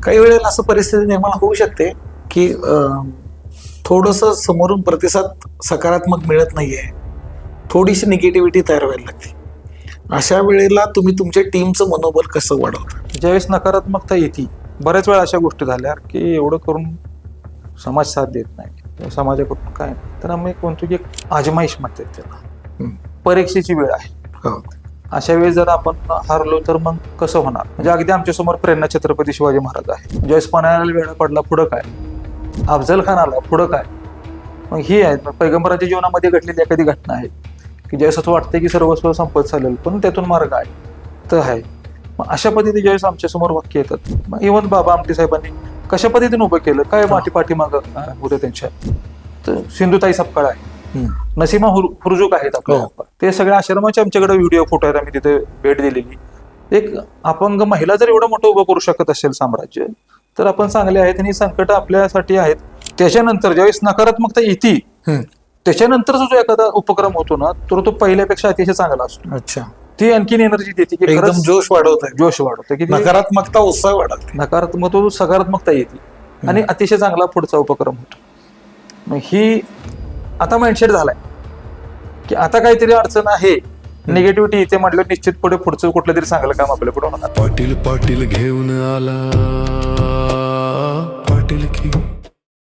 काही वेळेला असं परिस्थिती निर्माण होऊ शकते की थोडंसं समोरून प्रतिसाद सकारात्मक मिळत नाहीये, थोडीशी निगेटिव्हिटी तयार व्हायला लागते. अशा वेळेला तुम्ही तुमच्या टीमचं मनोबल कसं वाढवता? ज्यावेळेस नकारात्मकता येते, बऱ्याच वेळा अशा गोष्टी झाल्या की एवढं करून समाज साथ देत नाही, समाजाकडून काय नाही, तर आम्ही कोणती एक आजमाईश म्हणतात त्याला, परीक्षेची वेळ आहे. हो. अशा वेळी जर आपण हारलो तर मग कसं होणार? म्हणजे अगदी आमच्या समोर प्रेरणा छत्रपती शिवाजी महाराज आहे. ज्यावेळेस पन्हाळ्याला वेढा पडला, पुढं काय? अफजल खान आला, पुढं काय? मग ही आहे पैगंबराच्या जीवनामध्ये घडलेली एखादी घटना आहे की ज्यावेळेस असं वाटतं की सर्वस्व संपत चालेल, पण त्यातून मार्ग आहे तर आहे. मग अशा पद्धतीने ज्यावेळेस आमच्या समोर वाक्य येतात, मग इव्हन बाबा आमटे साहेबांनी कशा पद्धतीने उभं केलं, काय पाठीमागं होतं त्यांच्या, तर सिंधुताई सपकाळ आहे, नसीमा हुरजूक आहेत आपल्या, ते सगळ्या आश्रमाचे आमच्याकडे व्हिडिओ फोटो आहेत, आम्ही तिथे भेट दिलेली. एक अपंग महिला जर एवढं मोठं उभं करू शकत असेल साम्राज्य, तर आपण चांगले आहेत आणि संकट आपल्यासाठी आहेत. त्याच्यानंतर ज्यावेळेस नकारात्मकता येते, त्याच्यानंतरचा जो एखादा उपक्रम होतो ना, तर तो पहिल्यापेक्षा अतिशय चांगला असतो. अच्छा, ती आणखीन एनर्जी देते की एकदम जोश वाढवत, जोश वाढवतं की नकारात्मकता उत्साह वाढवते, नकारात्मक सकारात्मकता येते आणि अतिशय चांगला पुढचा उपक्रम होतो. मग ही आता माइंडसेट झालाय की आता काहीतरी अडचण आहे, निगेटिव्हिटी येते म्हटलं निश्चित पुढचं कुठलं तरी चांगलं काम आपल्या पुढे होणार. पाटील पाटील घेऊन आला, पाटील की